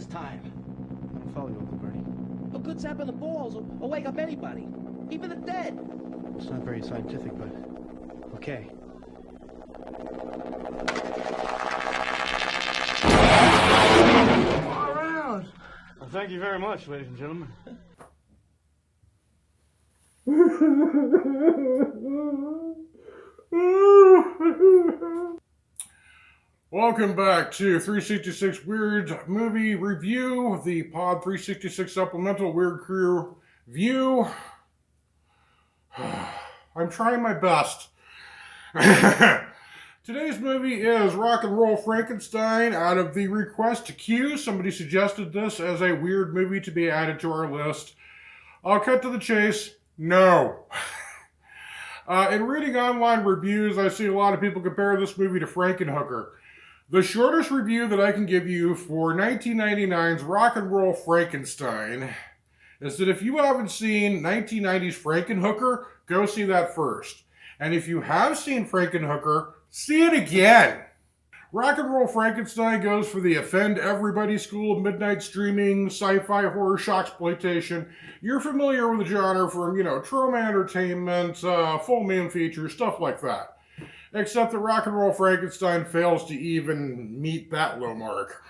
this time? I don't follow you, Uncle Bernie. A good zap in the balls will wake up anybody, even the dead. It's not very scientific, but okay. All around. Well, thank you very much, ladies and gentlemen. Welcome back to 366 Weird Movie Review, the Pod 366 Supplemental Weird Crew View. I'm trying my best. Today's movie is Rock and Roll Frankenstein. Out of the request queue, somebody suggested this as a weird movie to be added to our list. I'll cut to the chase. No. In reading online reviews, I see a lot of people compare this movie to Frankenhooker. The shortest review that I can give you for 1999's Rock and Roll Frankenstein is that if you haven't seen 1990's Frankenhooker, go see that first. And if you have seen Frankenhooker, see it again. Rock and Roll Frankenstein goes for the offend everybody school of midnight streaming, sci-fi horror shocksploitation. You're familiar with the genre from, trauma entertainment, full moon features, stuff like that. Except that Rock and Roll Frankenstein fails to even meet that low mark.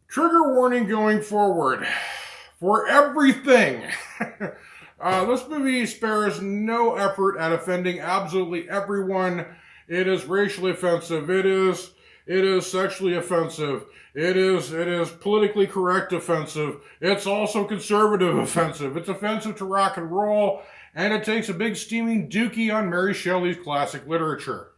Trigger warning going forward. For everything. This movie spares no effort at offending absolutely everyone. It is racially offensive. It is sexually offensive. It is politically correct offensive. It's also conservative offensive. It's offensive to rock and roll. And it takes a big steaming dookie on Mary Shelley's classic literature.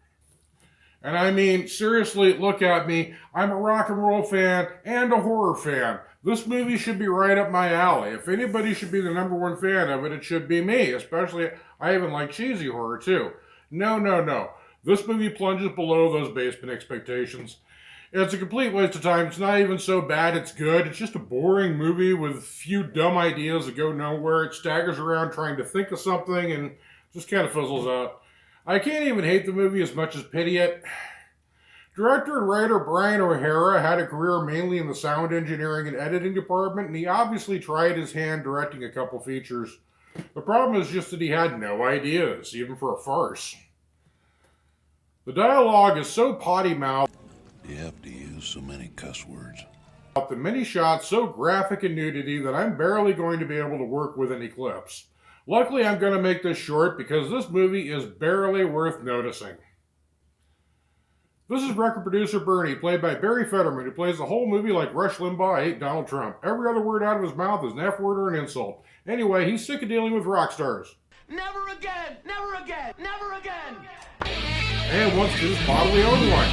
And I mean, seriously, look at me. I'm a rock and roll fan and a horror fan. This movie should be right up my alley. If anybody should be the number one fan of it, it should be me. Especially, I even like cheesy horror too. No. This movie plunges below those basement expectations. It's a complete waste of time. It's not even so bad it's good. It's just a boring movie with a few dumb ideas that go nowhere. It staggers around trying to think of something and just kind of fizzles out. I can't even hate the movie as much as pity it. Director and writer Brian O'Hara had a career mainly in the sound engineering and editing department, and he obviously tried his hand directing a couple features. The problem is just that he had no ideas, even for a farce. The dialogue is so potty-mouthed. You have to use so many cuss words. The many shots so graphic in nudity that I'm barely going to be able to work with any clips. Luckily, I'm going to make this short because this movie is barely worth noticing. This is record producer Bernie, played by Barry Fetterman, who plays the whole movie like Rush Limbaugh ate Donald Trump. Every other word out of his mouth is an F word or an insult. Anyway, he's sick of dealing with rock stars. Never again! Never again! Never again! And wants his bodily own one.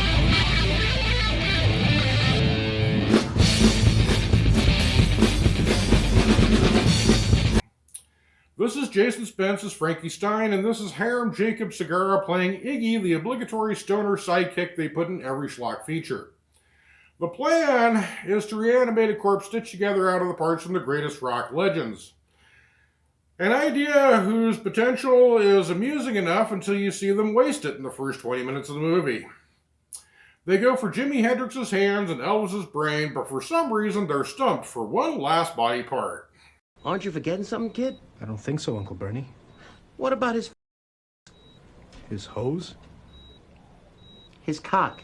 This is Jason Spence as Frankie Stein, and this is Hiram Jacob Segarra playing Iggy, the obligatory stoner sidekick they put in every schlock feature. The plan is to reanimate a corpse stitched together out of the parts from the greatest rock legends. An idea whose potential is amusing enough until you see them waste it in the first 20 minutes of the movie. They go for Jimi Hendrix's hands and Elvis's brain, but for some reason they're stumped for one last body part. Aren't you forgetting something, kid? I don't think so, Uncle Bernie. What about his hose? his cock?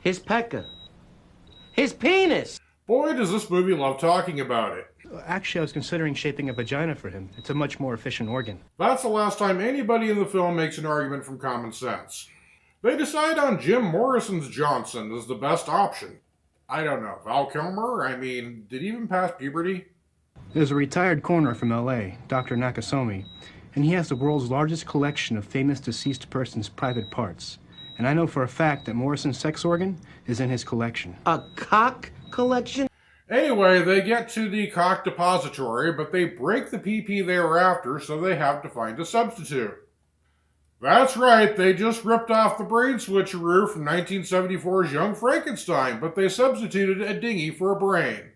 His pecker? His penis? Boy, does this movie love talking about it. Actually, I was considering shaping a vagina for him. It's a much more efficient organ. That's the last time anybody in the film makes an argument from common sense. They decide on Jim Morrison's Johnson as the best option. I don't know, Val Kilmer? I mean, did he even pass puberty? There's a retired coroner from L.A., Dr. Nakasomi, and he has the world's largest collection of famous deceased persons' private parts. And I know for a fact that Morrison's sex organ is in his collection. A cock collection? Anyway, they get to the cock depository, but they break the PP they were after, so they have to find a substitute. That's right, they just ripped off the brain switcheroo from 1974's Young Frankenstein, but they substituted a dinghy for a brain,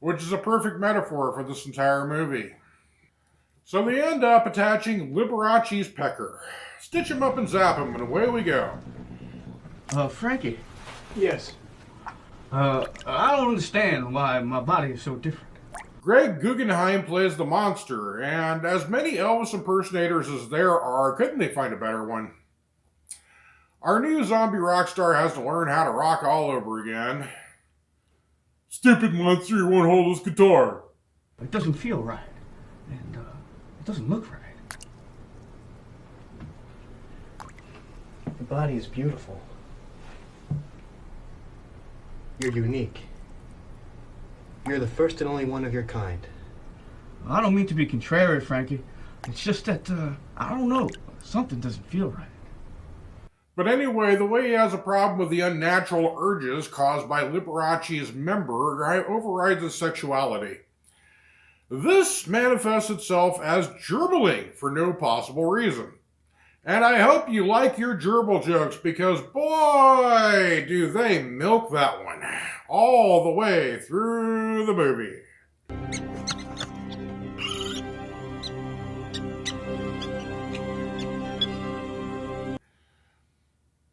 which is a perfect metaphor for this entire movie. So they end up attaching Liberace's pecker. Stitch him up and zap him, and away we go. Frankie. Yes. I don't don't understand why my body is so different. Greg Guggenheim plays the monster, and as many Elvis impersonators as there are, couldn't they find a better one? Our new zombie rock star has to learn how to rock all over again. Stupid monster, you won't hold his guitar. It doesn't feel right, and it doesn't look right. Your body is beautiful. You're unique. You're the first and only one of your kind. I don't mean to be contrary, Frankie. It's just that, I don't know. Something doesn't feel right. But anyway, the way he has a problem with the unnatural urges caused by Liberace's member overrides his sexuality. This manifests itself as gerbling for no possible reason. And I hope you like your gerbil jokes, because boy, do they milk that one all the way through the movie.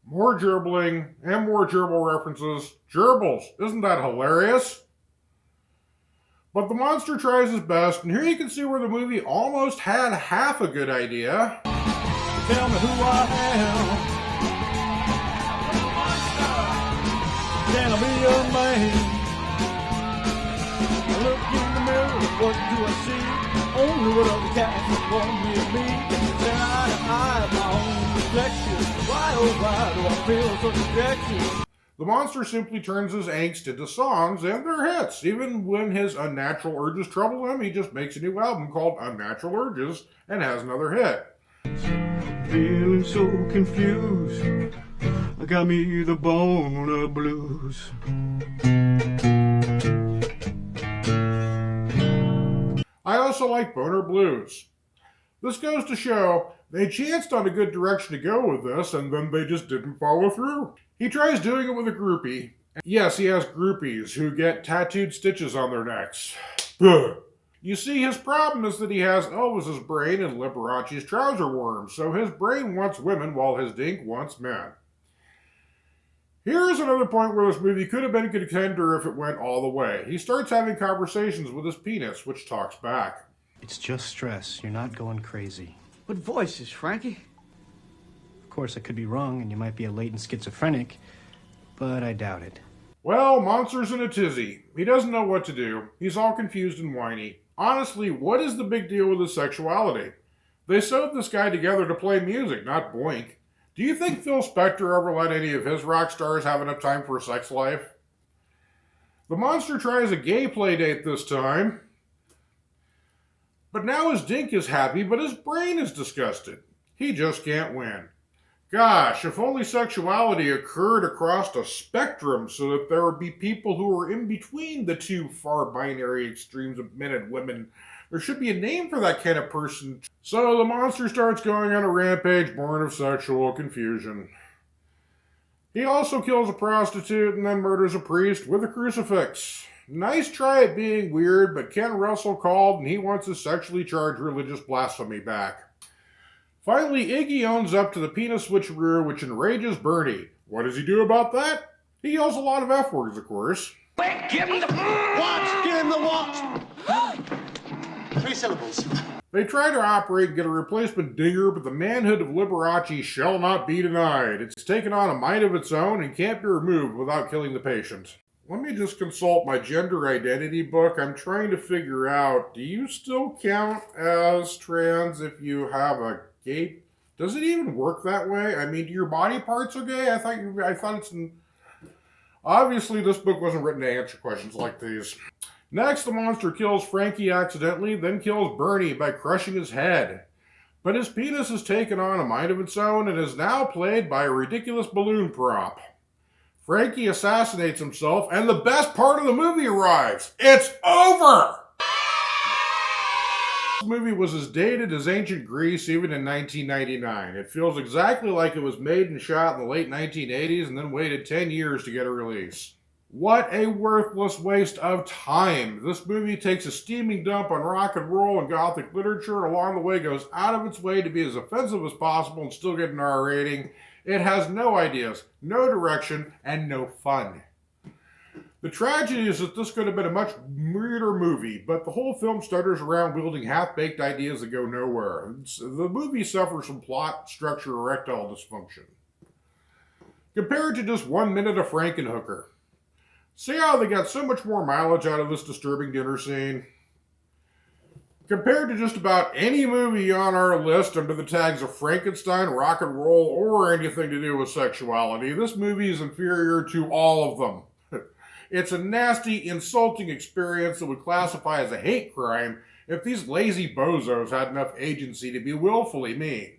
More gerbling and more gerbil references. Gerbils, isn't that hilarious? But the monster tries his best, and here you can see where the movie almost had half a good idea. Tell me who I am. Can I be your man? I look in the mirror, what do I see? Only what other cats want me to be. Then I my own reflection. Why, oh why do I feel such rejection? The monster simply turns his angst into songs, and they're hits. Even when his unnatural urges trouble him, he just makes a new album called Unnatural Urges and has another hit. Feeling so confused. I got me the boner blues. I also like Boner Blues. This goes to show they chanced on a good direction to go with this, and then they just didn't follow through. He tries doing it with a groupie. Yes, he has groupies who get tattooed stitches on their necks. You see, his problem is that he has Elvis's brain and Liberace's trouser worms, so his brain wants women while his dink wants men. Here's another point where this movie could have been a contender if it went all the way. He starts having conversations with his penis, which talks back. It's just stress. You're not going crazy. What voices, Frankie? Of course, I could be wrong, and you might be a latent schizophrenic, but I doubt it. Well, Monster's in a tizzy. He doesn't know what to do. He's all confused and whiny. Honestly, what is the big deal with his sexuality? They sewed this guy together to play music, not boink. Do you think Phil Spector ever let any of his rock stars have enough time for a sex life? The monster tries a gay play date this time. But now his dink is happy, but his brain is disgusted. He just can't win. Gosh, if only sexuality occurred across a spectrum so that there would be people who were in between the two far binary extremes of men and women. There should be a name for that kind of person. So the monster starts going on a rampage born of sexual confusion. He also kills a prostitute and then murders a priest with a crucifix. Nice try at being weird, but Ken Russell called and he wants his sexually charged religious blasphemy back. Finally, Iggy owns up to the penis switcheroo, which enrages Bernie. What does he do about that? He yells a lot of F words, of course. Quick, give him the watch! Give him the watch! 3 syllables. They try to operate and get a replacement dinger, but the manhood of Liberace shall not be denied. It's taken on a mind of its own and can't be removed without killing the patient. Let me just consult my gender identity book. I'm trying to figure out, do you still count as trans if you have a gay? Does it even work that way? I mean, do your body parts are gay? I thought it's... Obviously, this book wasn't written to answer questions like these. Next, the monster kills Frankie accidentally, then kills Bernie by crushing his head. But his penis has taken on a mind of its own and is now played by a ridiculous balloon prop. Frankie assassinates himself, and the best part of the movie arrives. It's over! This movie was as dated as ancient Greece, even in 1999. It feels exactly like it was made and shot in the late 1980s and then waited 10 years to get a release. What a worthless waste of time. This movie takes a steaming dump on rock and roll and gothic literature, and along the way goes out of its way to be as offensive as possible and still get an R rating. It has no ideas, no direction, and no fun. The tragedy is that this could have been a much weirder movie, but the whole film stutters around wielding half-baked ideas that go nowhere. The movie suffers from plot, structure, erectile dysfunction. Compared to just 1 minute of Frankenhooker. See how they got so much more mileage out of this disturbing dinner scene? Compared to just about any movie on our list under the tags of Frankenstein, rock and roll, or anything to do with sexuality, this movie is inferior to all of them. It's a nasty, insulting experience that would classify as a hate crime if these lazy bozos had enough agency to be willfully mean.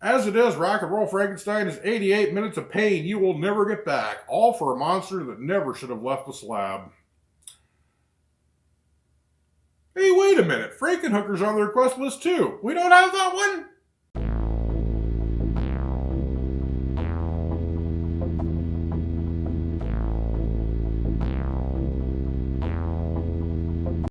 As it is, Rock and Roll Frankenstein is 88 minutes of pain you will never get back, all for a monster that never should have left the slab. Hey, wait a minute, Frankenhooker's on the request list too. We don't have that one?